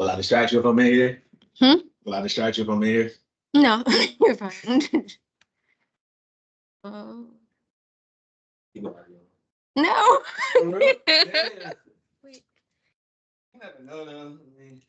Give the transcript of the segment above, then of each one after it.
Will I distract you if I'm in here? Hmm? Will I distract you if I'm in here? No, you're fine. Um, You go argue. no. For real? Yeah. Wait. You never know though. I mean,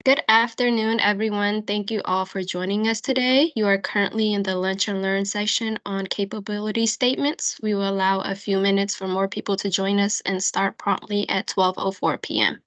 Good afternoon, everyone. Thank you all for joining us today. You are currently in the Lunch and Learn section on capability statements. We will allow a few minutes for more people to join us and start promptly at 12:04 p.m.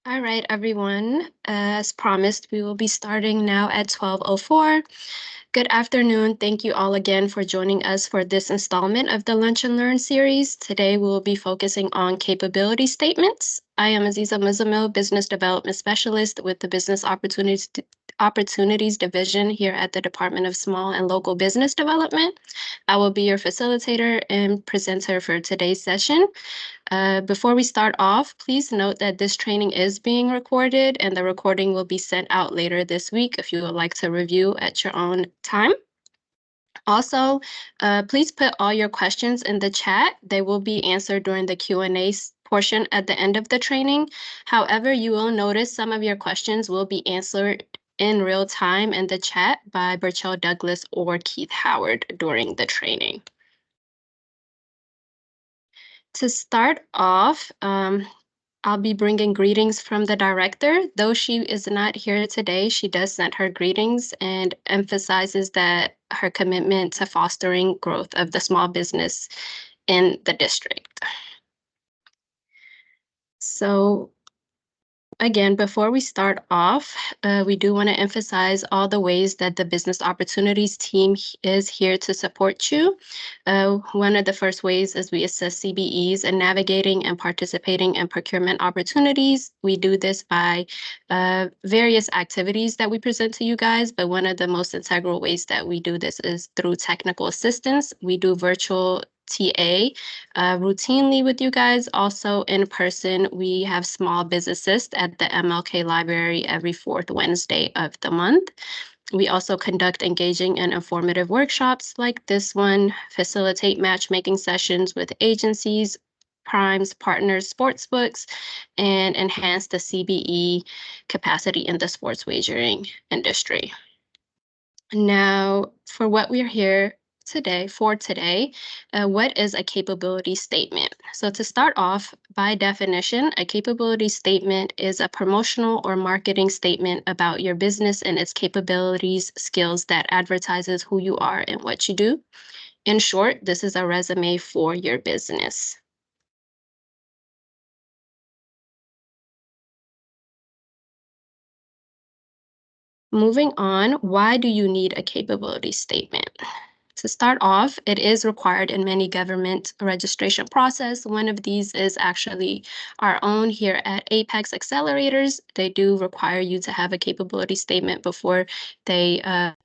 All right, everyone. As promised, we will be starting now at 12:04. Good afternoon. Thank you all again for joining us for this installment of the Lunch and Learn series. Today, we will be focusing on capability statements. I am Aziza Muzamil, Business Development Specialist with the Business Opportunities Division here at the Department of Small and Local Business Development. I will be your facilitator and presenter for today's session. Before we start off, please note that this training is being recorded and the recording will be sent out later this week if you would like to review at your own time. Also, please put all your questions in the chat. They will be answered during the Q&A portion at the end of the training. However, you will notice some of your questions will be answered in real time in the chat by Burchell Douglas or Keith Howard during the training. To start off, I'll be bringing greetings from the director. Though she is not here today, she does send her greetings and emphasizes that her commitment to fostering growth of the small business in the district. So again, before we start off, we do want to emphasize all the ways that the Business Opportunities team is here to support you. One of the first ways is we assist CBEs in navigating and participating in procurement opportunities. We do this by various activities that we present to you guys, but one of the most integral ways that we do this is through technical assistance. We do virtual TA routinely with you guys. Also in person, we have small business assist at the MLK Library every fourth Wednesday of the month. We also conduct engaging and informative workshops like this one, facilitate matchmaking sessions with agencies, primes, partners, sportsbooks, and enhance the CBE capacity in the sports wagering industry. Now, for what we're here today, what is a capability statement? So to start off, by definition, a capability statement is a promotional or marketing statement about your business and its capabilities, skills that advertises who you are and what you do. In short, this is a resume for your business. Moving on, why do you need a capability statement? To start off, it is required in many government registration process. One of these is actually our own here at Apex Accelerators. They do require you to have a capability statement before they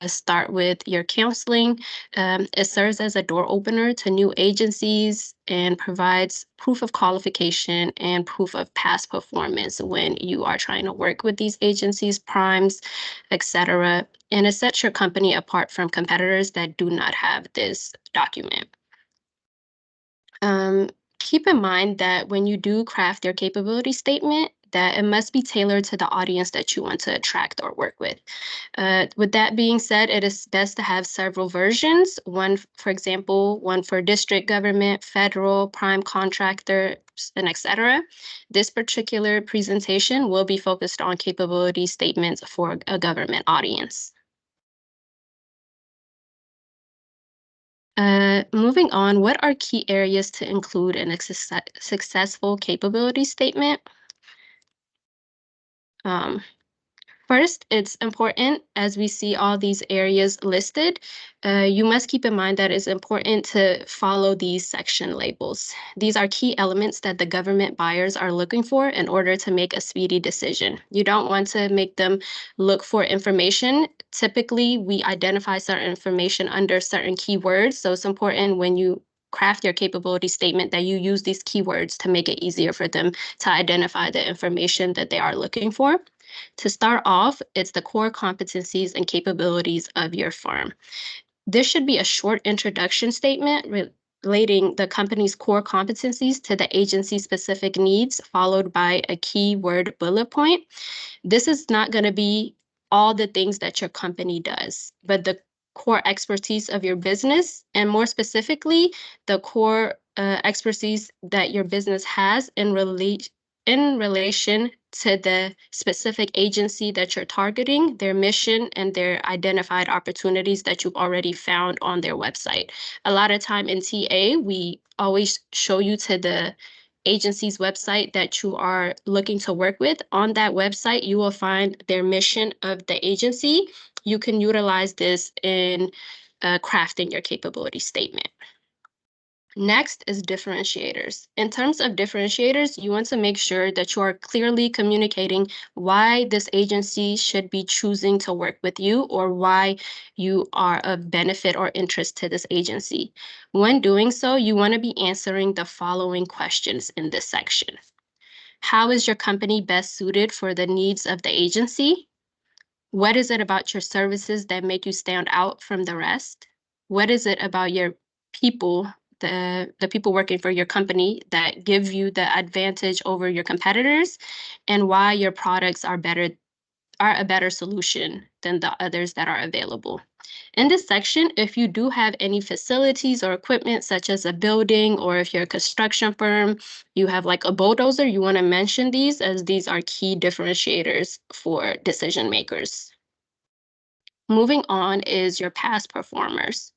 start with your counseling. It serves as a door opener to new agencies and provides proof of qualification and proof of past performance when you are trying to work with these agencies, primes, etc. And it sets your company apart from competitors that do not have this document. Keep in mind that when you do craft your capability statement, that it must be tailored to the audience that you want to attract or work with. With that being said, it is best to have several versions. One, for example, one for district government, federal, prime contractor, and etc. This particular presentation will be focused on capability statements for a government audience. Moving on, what are key areas to include in a successful capability statement? First, it's important as we see all these areas listed, you must keep in mind that it's important to follow these section labels. These are key elements that the government buyers are looking for in order to make a speedy decision. You don't want to make them look for information. Typically, we identify certain information under certain keywords, so it's important when you craft your capability statement that you use these keywords to make it easier for them to identify the information that they are looking for. To start off, it's the core competencies and capabilities of your firm. This should be a short introduction statement relating the company's core competencies to the agency's specific needs, followed by a keyword bullet point. This is not going to be all the things that your company does, but the core expertise of your business, and more specifically, the core expertise that your business has in relation to the specific agency that you're targeting, their mission, and their identified opportunities that you've already found on their website. A lot of time in TA, we always show you to the agency's website that you are looking to work with. On that website, you will find their mission of the agency. You can utilize this in crafting your capability statement. Next is differentiators. In terms of differentiators, you want to make sure that you are clearly communicating why this agency should be choosing to work with you or why you are of benefit or interest to this agency. When doing so, you want to be answering the following questions in this section. How is your company best suited for the needs of the agency? What is it about your services that make you stand out from the rest? What is it about your people the people working for your company that give you the advantage over your competitors, and why your products are a better solution than the others that are available. In this section, if you do have any facilities or equipment, such as a building, or if you're a construction firm, you have like a bulldozer, you want to mention these, as these are key differentiators for decision makers. Moving on is your past performance.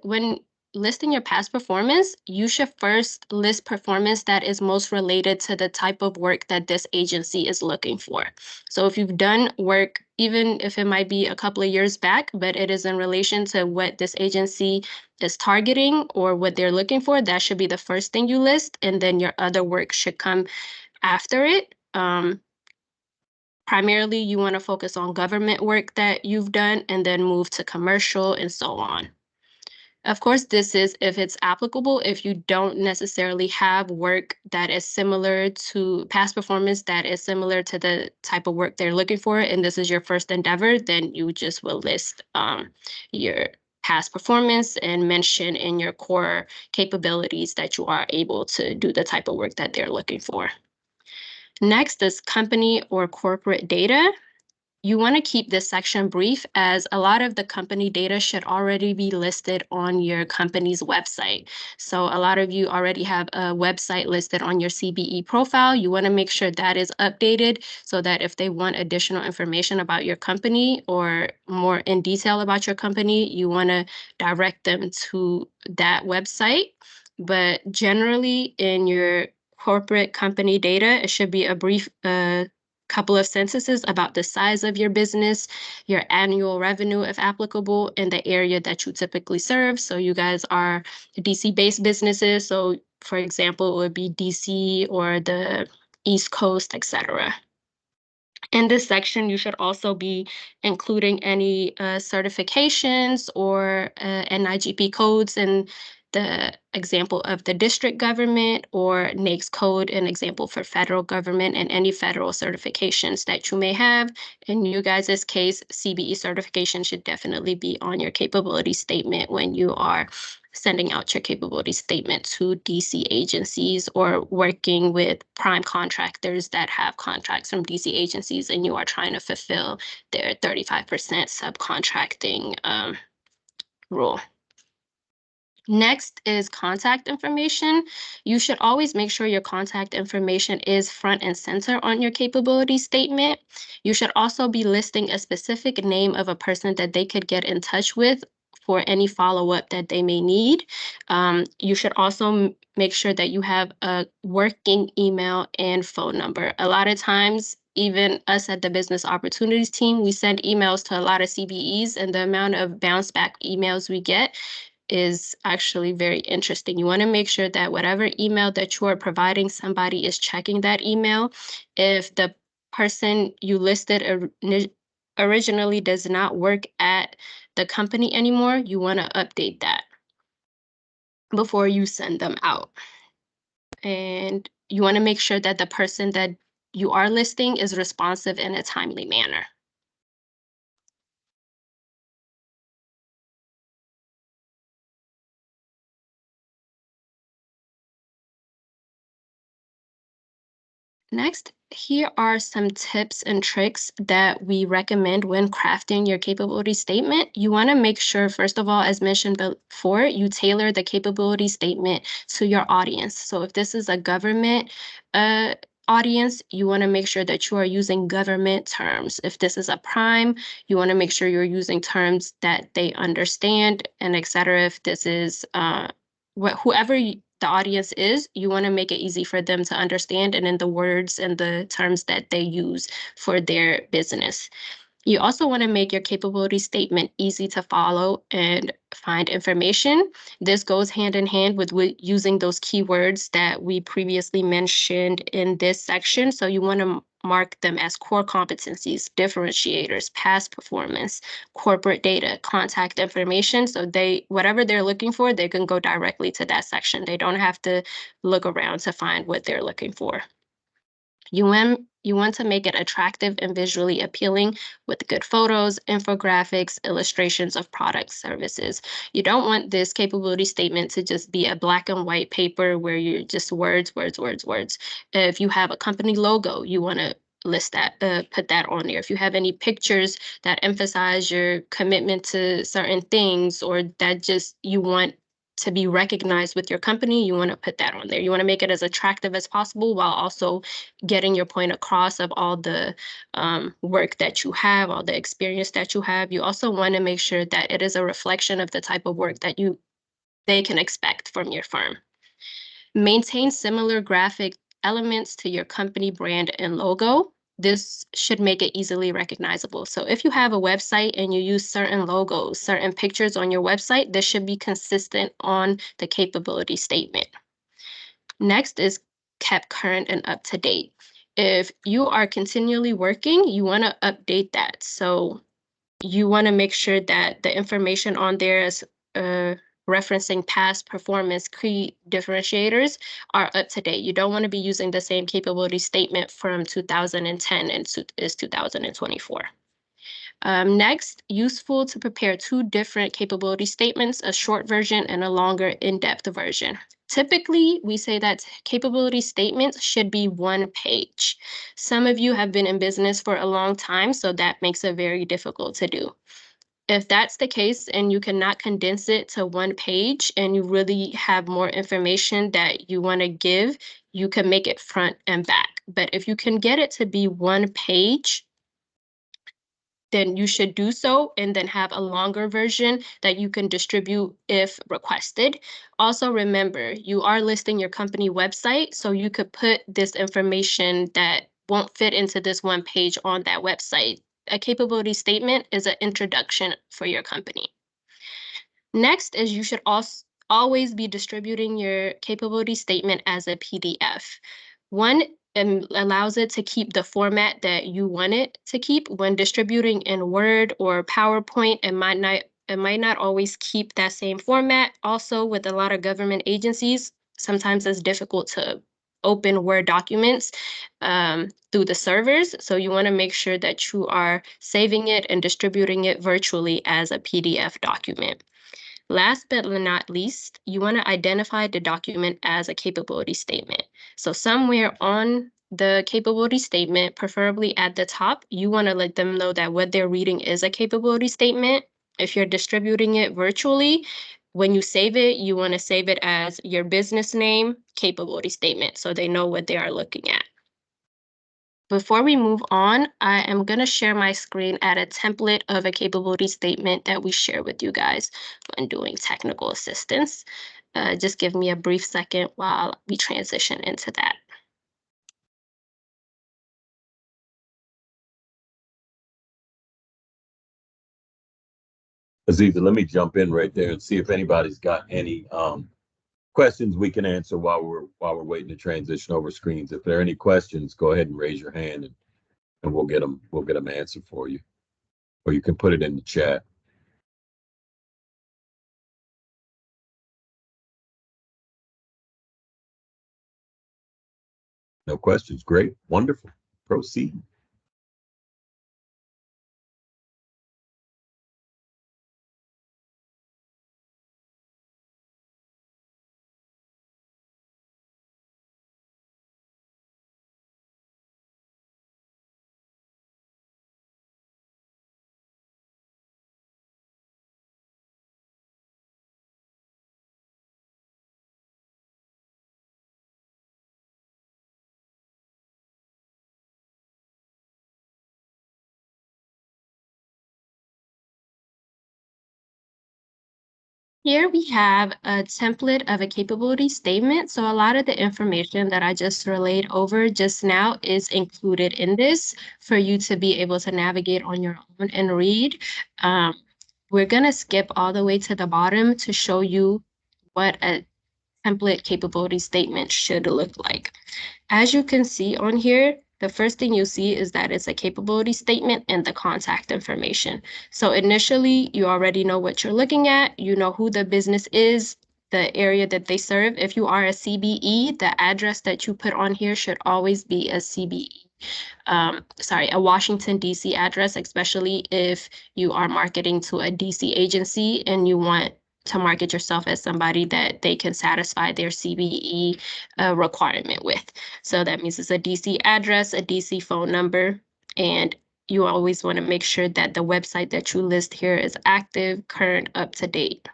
When listing your past performance, you should first list performance that is most related to the type of work that this agency is looking for. So if you've done work, even if it might be a couple of years back, but it is in relation to what this agency is targeting or what they're looking for, that should be the first thing you list, and then your other work should come after it. Primarily, you want to focus on government work that you've done and then move to commercial and so on. Of course, this is if it's applicable. If you don't necessarily have work that is similar to past performance, that is similar to the type of work they're looking for, and this is your first endeavor, then you just will list your past performance and mention in your core capabilities that you are able to do the type of work that they're looking for. Next is company or corporate data. You want to keep this section brief, as a lot of the company data should already be listed on your company's website. So a lot of you already have a website listed on your CBE profile. You want to make sure that is updated, so that if they want additional information about your company or more in detail about your company, you want to direct them to that website. But generally, in your corporate company data, it should be a brief couple of sentences about the size of your business, your annual revenue if applicable, and the area that you typically serve. So you guys are DC-based businesses. So for example, it would be DC or the East Coast, etc. In this section, you should also be including any certifications or NIGP codes, and the example of the district government, or NAICS code, an example for federal government, and any federal certifications that you may have. In you guys' case, CBE certification should definitely be on your capability statement when you are sending out your capability statement to DC agencies, or working with prime contractors that have contracts from DC agencies and you are trying to fulfill their 35% subcontracting rule. Next is contact information. You should always make sure your contact information is front and center on your capability statement. You should also be listing a specific name of a person that they could get in touch with for any follow-up that they may need. You should also make sure that you have a working email and phone number. A lot of times, even us at the Business Opportunities team, we send emails to a lot of CBEs, and the amount of bounce back emails we get is actually very interesting. You want to make sure that whatever email that you are providing, somebody is checking that email. If the person you listed originally does not work at the company anymore, you want to update that before you send them out. And you want to make sure that the person that you are listing is responsive in a timely manner. Next, here are some tips and tricks that we recommend when crafting your capability statement. You want to make sure, first of all, as mentioned before, you tailor the capability statement to your audience. So if this is a government audience, you want to make sure that you are using government terms. If this is a prime, you want to make sure you're using terms that they understand, and etc. If this is whoever the audience is, you want to make it easy for them to understand, and in the words and the terms that they use for their business. You also want to make your capability statement easy to follow and find information. This goes hand in hand with using those keywords that we previously mentioned in this section. So you want to mark them as core competencies, differentiators, past performance, corporate data, contact information. So whatever they're looking for, they can go directly to that section. They don't have to look around to find what they're looking for. You want to make it attractive and visually appealing with good photos, infographics, illustrations of products, services. You don't want this capability statement to just be a black and white paper where you're just words, words, words, words. If you have a company logo, you want to list that, put that on there. If you have any pictures that emphasize your commitment to certain things, or that just you want to be recognized with your company, you want to put that on there. You want to make it as attractive as possible while also getting your point across of all the work that you have, all the experience that you have. You also want to make sure that it is a reflection of the type of work that they can expect from your firm. Maintain similar graphic elements to your company brand and logo. This should make it easily recognizable. So if you have a website and you use certain logos, certain pictures on your website, this should be consistent on the capability statement. Next is kept current and up to date. If you are continually working, you want to update that. So you want to make sure that the information on there is referencing past performance key differentiators are up to date. You don't want to be using the same capability statement from 2010 and is 2024. Next, useful to prepare two different capability statements, a short version and a longer in-depth version. Typically, we say that capability statements should be 1 page. Some of you have been in business for a long time, so that makes it very difficult to do. If that's the case and you cannot condense it to 1 page and you really have more information that you want to give, you can make it front and back. But if you can get it to be 1 page, then you should do so and then have a longer version that you can distribute if requested. Also remember, you are listing your company website, so you could put this information that won't fit into this 1 page on that website. A capability statement is an introduction for your company. Next is you should also always be distributing your capability statement as a PDF. One, allows it to keep the format that you want it to keep. When distributing in Word or PowerPoint, it might not always keep that same format. Also, with a lot of government agencies, sometimes it's difficult to open Word documents through the servers. So you want to make sure that you are saving it and distributing it virtually as a PDF document. Last but not least, you want to identify the document as a capability statement. So somewhere on the capability statement, preferably at the top, you want to let them know that what they're reading is a capability statement. If you're distributing it virtually, when you save it, you want to save it as your business name, capability statement, so they know what they are looking at. Before we move on, I am going to share my screen at a template of a capability statement that we share with you guys when doing technical assistance. Just give me a brief second while we transition into that. Aziza, let me jump in right there and see if anybody's got any questions we can answer while we're waiting to transition over screens. If there are any questions, go ahead and raise your hand and we'll get them answered for you, or you can put it in the chat. No questions. Great. Wonderful. Proceed. Here we have a template of a capability statement. So a lot of the information that I just relayed over just now is included in this for you to be able to navigate on your own and read. We're going to skip all the way to the bottom to show you what a template capability statement should look like. As you can see on here, the first thing you see is that it's a capability statement and the contact information. So initially, you already know what you're looking at. You know who the business is. the area that they serve. If you are a CBE, the address that you put on here should always be a CBE. A Washington, D.C. address, especially if you are marketing to a D.C. agency and you want to market yourself as somebody that they can satisfy their CBE requirement with. So that means it's a DC address, a DC phone number, and you always want to make sure that the website that you list here is active, current, up to date.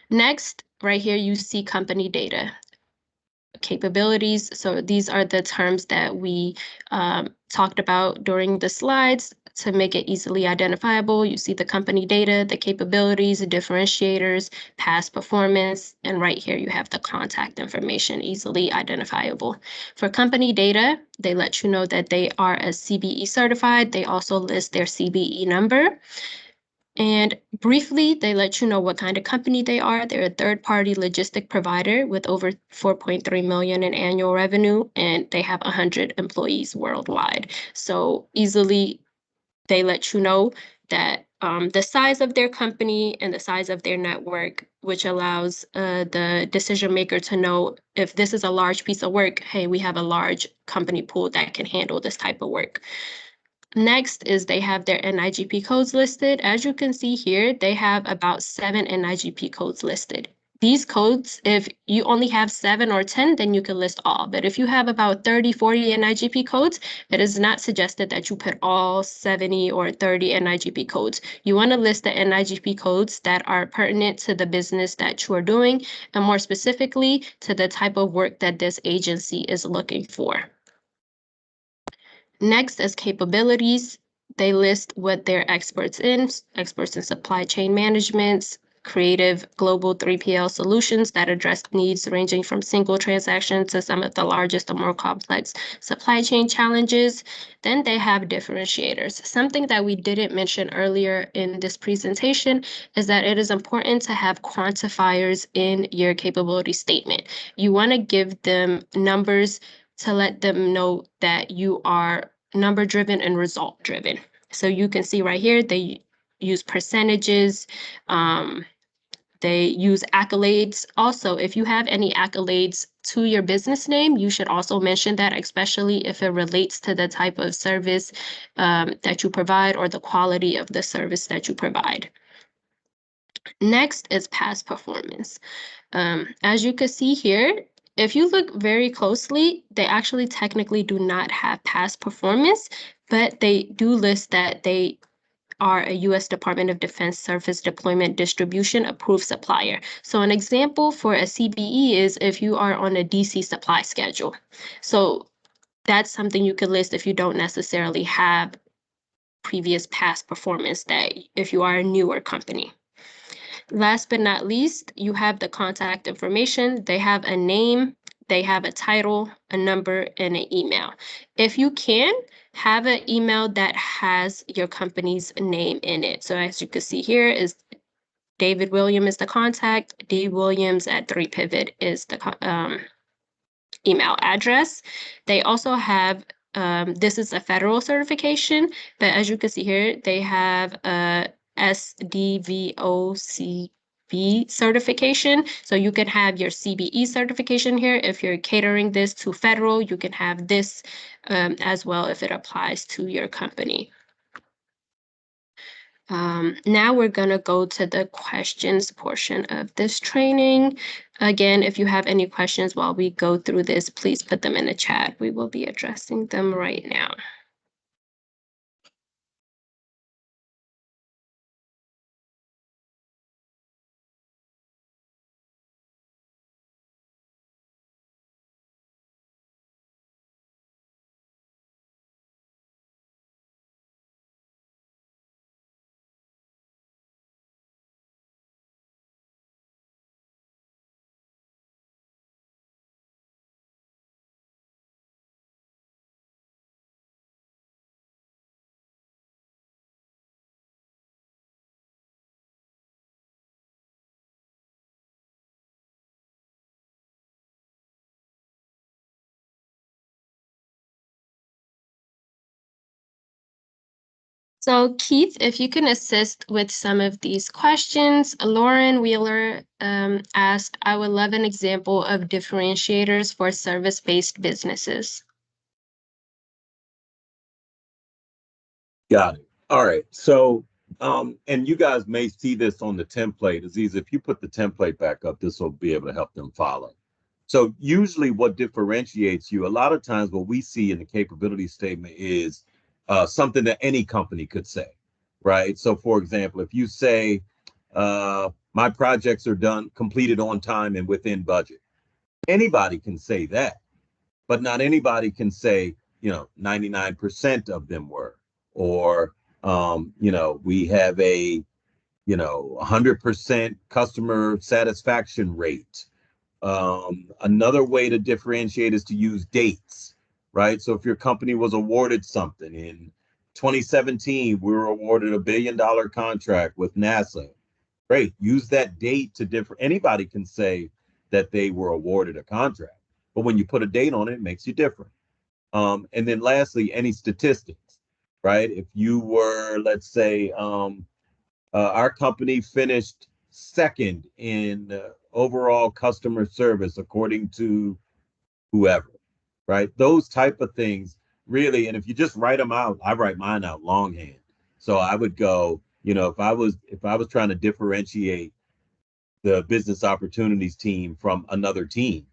Next, right here, you see company data. Capabilities. So these are the terms that we talked about during the slides to make it easily identifiable. You see the company data, the capabilities, the differentiators, past performance, and right here you have the contact information easily identifiable. For company data, they let you know that they are a CBE certified. They also list their CBE number. And briefly, they let you know what kind of company they are. They're a third-party logistic provider with over 4.3 million in annual revenue, and they have 100 employees worldwide. So easily, they let you know that the size of their company and the size of their network, which allows the decision maker to know if this is a large piece of work, hey, we have a large company pool that can handle this type of work. Next is they have their NIGP codes listed. As you can see here, they have about 7 NIGP codes listed. These codes, if you only have 7 or 10, then you can list all. But if you have about 30, 40 NIGP codes, it is not suggested that you put all 70 or 30 NIGP codes. You want to list the NIGP codes that are pertinent to the business that you are doing, and more specifically to the type of work that this agency is looking for. Next is capabilities. They list what they're experts in supply chain management, creative global 3PL solutions that address needs ranging from single transactions to some of the largest and more complex supply chain challenges. Then they have differentiators. Something that we didn't mention earlier in this presentation is that it is important to have quantifiers in your capability statement. You want to give them numbers to let them know that you are number driven and result driven. So you can see right here, they use percentages, they use accolades. Also, if you have any accolades to your business name, you should also mention that, especially if it relates to the type of service that you provide or the quality of the service that you provide. Next is past performance. As you can see here, if you look very closely, they actually technically do not have past performance, but they do list that they are a U.S. Department of Defense Surface Deployment Distribution approved supplier. So an example for a CBE is if you are on a DC supply schedule. So that's something you could list if you don't necessarily have previous past performance, that if you are a newer company. Last but not least, you have the contact information. They have a name, they have a title, a number, and an email. If you can, have an email that has your company's name in it. So as you can see here is David Williams is the contact, dwilliams@3pivot is the email address. They also have, this is a federal certification, but as you can see here, they have a SDVOCB certification. So you can have your CBE certification here. If you're catering this to federal, you can have this as well if it applies to your company. Now we're going to go to the questions portion of this training. Again, if you have any questions while we go through this, please put them in the chat. We will be addressing them right now. So Keith, if you can assist with some of these questions. Lauren Wheeler asked, I would love an example of differentiators for service-based businesses. Got it. All right. So, and you guys may see this on the template. Aziz, if you put the template back up, this will be able to help them follow. So usually what differentiates you, a lot of times what we see in the capability statement is something that any company could say, right? So for example, if you say, my projects are completed on time and within budget, anybody can say that, but not anybody can say, 99% of them were, or, we have a, 100% customer satisfaction rate. Another way to differentiate is to use dates, right? So if your company was awarded something in 2017, we were awarded $1 billion contract with NASA. Great. Use that date to differ. Anybody can say that they were awarded a contract, but when you put a date on it, it makes you different. And then lastly, any statistics, right? If you were, let's say, our company finished second in overall customer service according to whoever, right? Those type of things really, and if you just write them out, I write mine out longhand. So I would go, if I was trying to differentiate the business opportunities team from another team,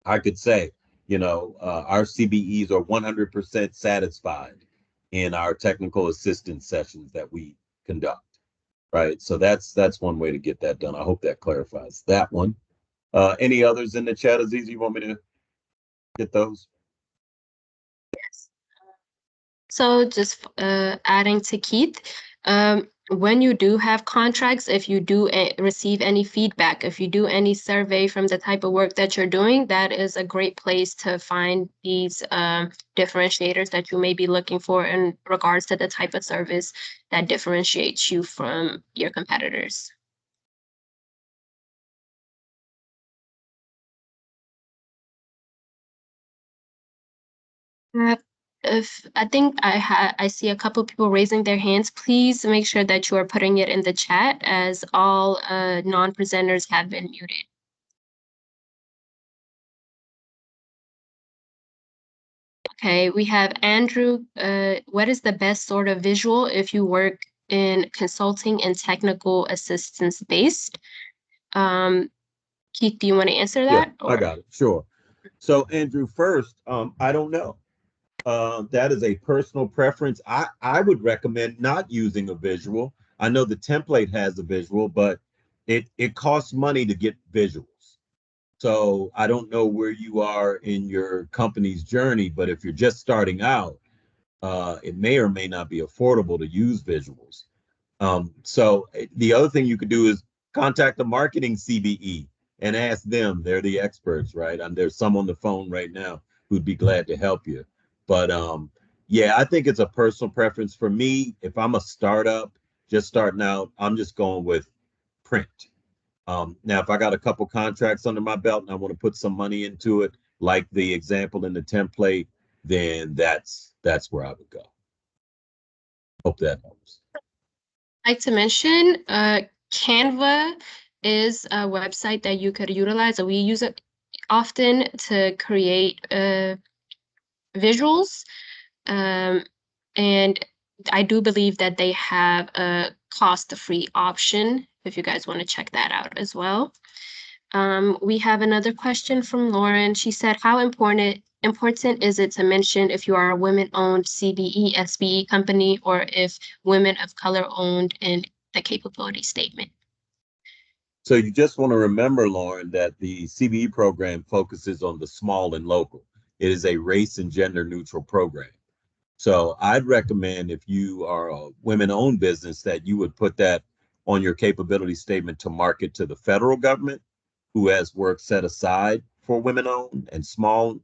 I could say, our CBEs are 100% satisfied in our technical assistance sessions that we conduct. Right. So that's one way to get that done. I hope that clarifies that one. Any others in the chat, Aziz? You want me to get those? Yes. So just adding to Keith, when you do have contracts, if you do receive any feedback, if you do any survey from the type of work that you're doing, that is a great place to find these differentiators that you may be looking for in regards to the type of service that differentiates you from your competitors. If I think I see a couple people raising their hands, please make sure that you are putting it in the chat, as all non-presenters have been muted. Okay, we have Andrew. What is the best sort of visual if you work in consulting and technical assistance based? Keith, do you want to answer that? Yeah, I got it. Sure. So Andrew, first, I don't know. That is a personal preference. I would recommend not using a visual. I know the template has a visual, but it costs money to get visuals. So I don't know where you are in your company's journey, but if you're just starting out, it may or may not be affordable to use visuals. So the other thing you could do is contact the marketing CBE and ask them. They're the experts, right? And there's some on the phone right now who'd be glad to help you. But yeah, I think it's a personal preference. For me, if I'm a startup just starting out, I'm just going with print. Now, if I got a couple contracts under my belt and I want to put some money into it, like the example in the template, then that's where I would go. Hope that helps. I'd like to mention, Canva is a website that you could utilize. We use it often to create visuals. And I do believe that they have a cost-free option if you guys want to check that out as well. We have another question from Lauren. She said, how important is it to mention if you are a women-owned CBE, SBE company, or if women of color owned in the capability statement? So you just want to remember, Lauren, that the CBE program focuses on the small and local. It is a race and gender neutral program. So I'd recommend, if you are a women-owned business, that you would put that on your capability statement to market to the federal government, who has work set aside for women-owned and small,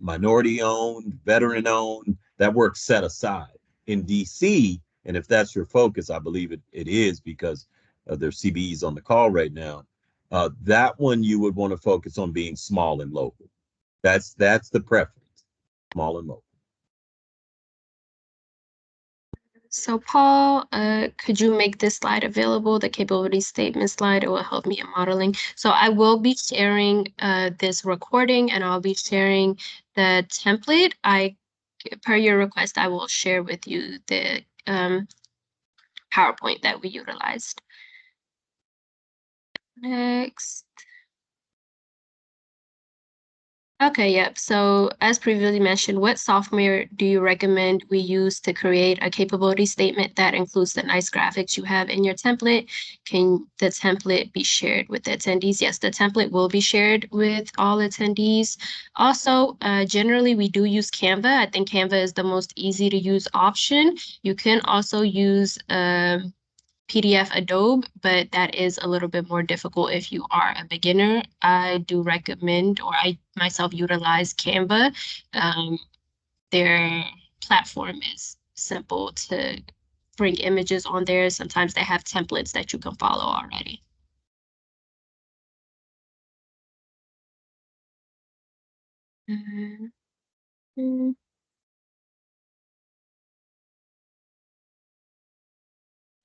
minority-owned, veteran-owned, that work set aside. In DC, and if that's your focus, I believe it is, because there's CBEs on the call right now, that one you would want to focus on being small and local. That's the preference, small and local. So Paul, could you make this slide available, the capability statement slide? It will help me in modeling. So I will be sharing this recording and I'll be sharing the template. Per your request, I will share with you the PowerPoint that we utilized. Next. Okay, yep. So as previously mentioned, what software do you recommend we use to create a capability statement that includes the nice graphics you have in your template? Can the template be shared with the attendees? Yes, the template will be shared with all attendees. Also, generally we do use Canva. I think Canva is the most easy to use option. You can also use PDF Adobe, but that is a little bit more difficult if you are a beginner. I do recommend, or I myself utilize Canva. Their platform is simple to bring images on there. Sometimes they have templates that you can follow already. Mm.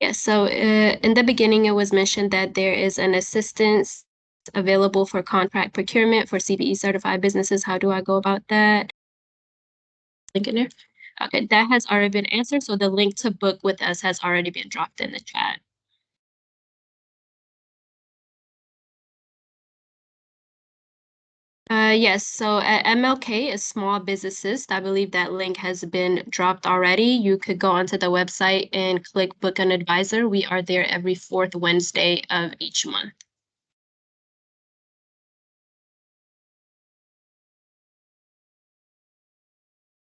Yes, so in the beginning, it was mentioned that there is an assistance available for contract procurement for CBE certified businesses. How do I go about that? Link in there. Okay, that has already been answered. So the link to book with us has already been dropped in the chat. Yes, so at MLK is small businesses. I believe that link has been dropped already. You could go onto the website and click book an advisor. We are there every fourth Wednesday of each month.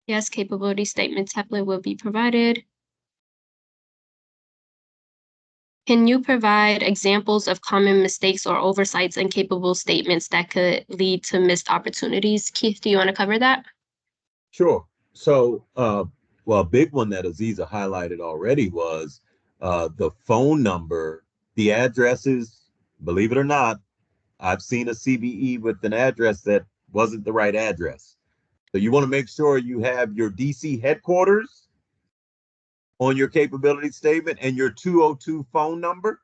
Yes, capability statement template will be provided. Can you provide examples of common mistakes or oversights in capable statements that could lead to missed opportunities? Keith, do you want to cover that? Sure. So, well, a big one that Aziza highlighted already was the phone number, the addresses. Believe it or not, I've seen a CBE with an address that wasn't the right address. So you want to make sure you have your DC headquarters on your capability statement and your 202 phone number,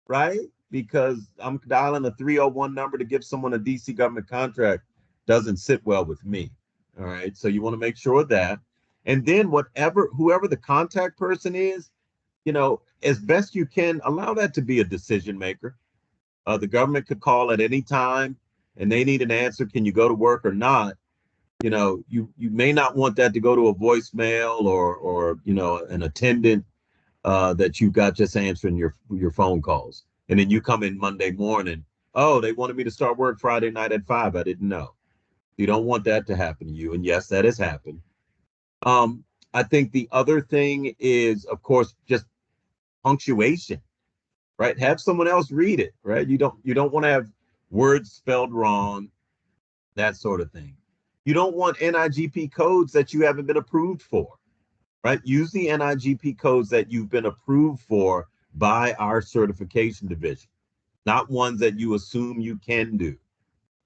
right? Because I'm dialing a 301 number to give someone a DC government contract doesn't sit well with me. All right. So you want to make sure of that. And then whoever the contact person is, as best you can, allow that to be a decision maker. The government could call at any time and they need an answer. Can you go to work or not? You may not want that to go to a voicemail or an attendant that you've got just answering your phone calls. And then you come in Monday morning, oh, they wanted me to start work Friday night at 5. I didn't know. You don't want that to happen to you. And yes, that has happened. I think the other thing is, of course, just punctuation, right? Have someone else read it, right? You don't want to have words spelled wrong, that sort of thing. You don't want NIGP codes that you haven't been approved for, right? Use the NIGP codes that you've been approved for by our certification division, not ones that you assume you can do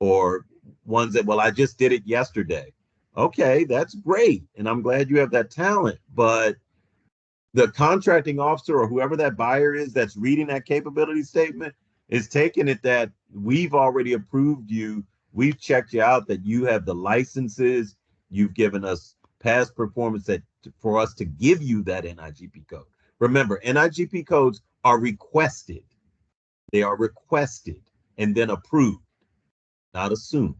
or ones that, well, I just did it yesterday. Okay, that's great. And I'm glad you have that talent. But the contracting officer or whoever that buyer is that's reading that capability statement is taking it that we've already approved you. We've checked you out that you have the licenses. You've given us past performance that for us to give you that NIGP code. Remember, NIGP codes are requested. They are requested and then approved, not assumed.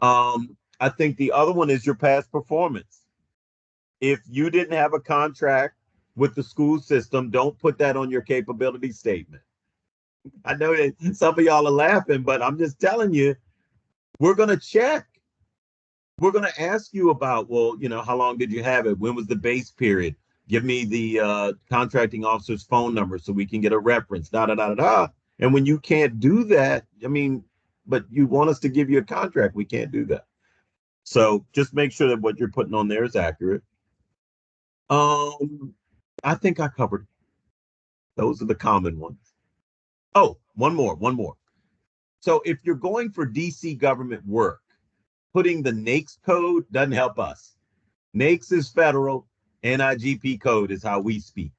I think the other one is your past performance. If you didn't have a contract with the school system, don't put that on your capability statement. I know that some of y'all are laughing, but I'm just telling you, we're going to check. We're going to ask you about, well, how long did you have it? When was the base period? Give me the contracting officer's phone number so we can get a reference, da, da, da, da, da. And when you can't do that, but you want us to give you a contract, we can't do that. So just make sure that what you're putting on there is accurate. I think I covered. Those are the common ones. Oh, one more. So if you're going for DC government work, putting the NAICS code doesn't help us. NAICS is federal. NIGP code is how we speak,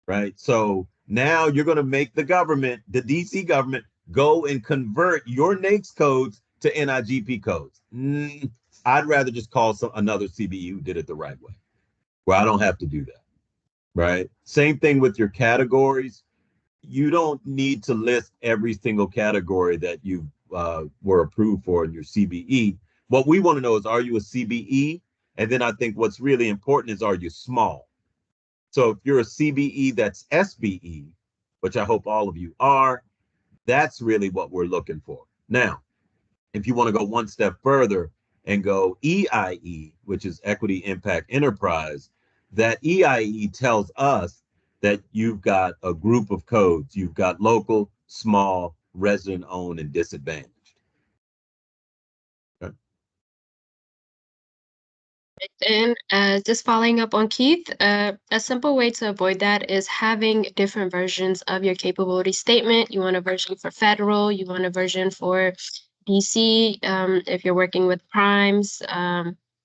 right? So now you're going to make the government, the DC government, go and convert your NAICS codes to NIGP codes. I'd rather just call another CBE who did it the right way, where I don't have to do that, right? Same thing with your categories. You don't need to list every single category that you were approved for in your CBE. What we want to know is, are you a CBE? And then I think what's really important is, are you small? So if you're a CBE that's SBE, which I hope all of you are, that's really what we're looking for. Now, if you want to go one step further and go EIE, which is Equity Impact Enterprise, that EIE tells us that you've got a group of codes. You've got local, small, resident-owned, and disadvantaged. Okay. And just following up on Keith, a simple way to avoid that is having different versions of your capability statement. You want a version for federal, you want a version for DC, if you're working with primes,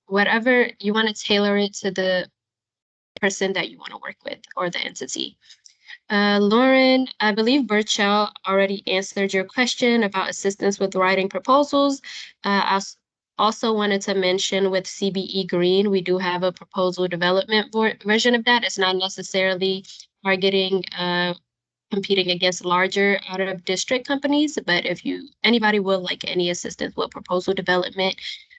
whatever, you want to tailor it to the person that you want to work with or the entity. Lauren, I believe Burchell already answered your question about assistance with writing proposals. I also wanted to mention with CBE Green, we do have a proposal development version of that. It's not necessarily targeting competing against larger out of district companies, but if anybody would like any assistance with proposal development,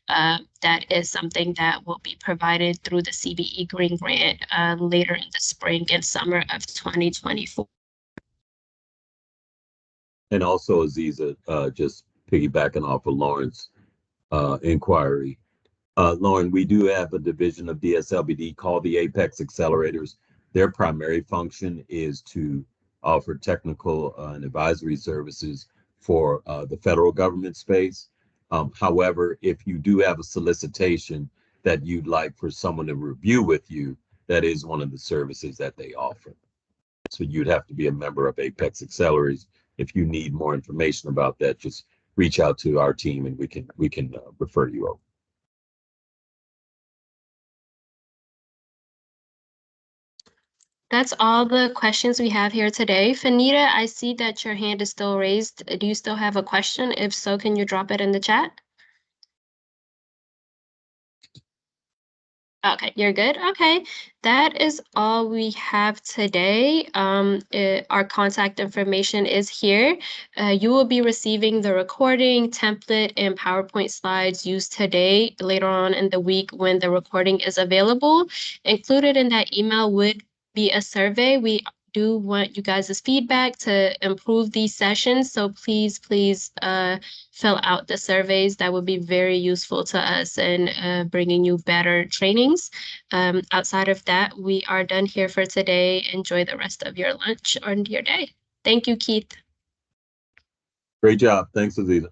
that is something that will be provided through the CBE Green Grant later in the spring and summer of 2024. And also, Aziza, just piggybacking off of Lauren's inquiry, Lauren, we do have a division of DSLBD called the Apex Accelerators. Their primary function is to offer technical and advisory services for the federal government space. However, if you do have a solicitation that you'd like for someone to review with you, that is one of the services that they offer. So you'd have to be a member of Apex Accelerators. If you need more information about that, just reach out to our team and we can refer you over. That's all the questions we have here today. Fanita, I see that your hand is still raised. Do you still have a question? If so, can you drop it in the chat? Okay, you're good. Okay, that is all we have today. Our contact information is here. You will be receiving the recording, template, and PowerPoint slides used today later on in the week when the recording is available. Included in that email would be a survey. We do want you guys' feedback to improve these sessions, so please fill out the surveys. That would be very useful to us in bringing you better trainings. Outside of that, we are done here for today. Enjoy the rest of your lunch and your day. Thank you, Keith. Great job. Thanks, Aziza.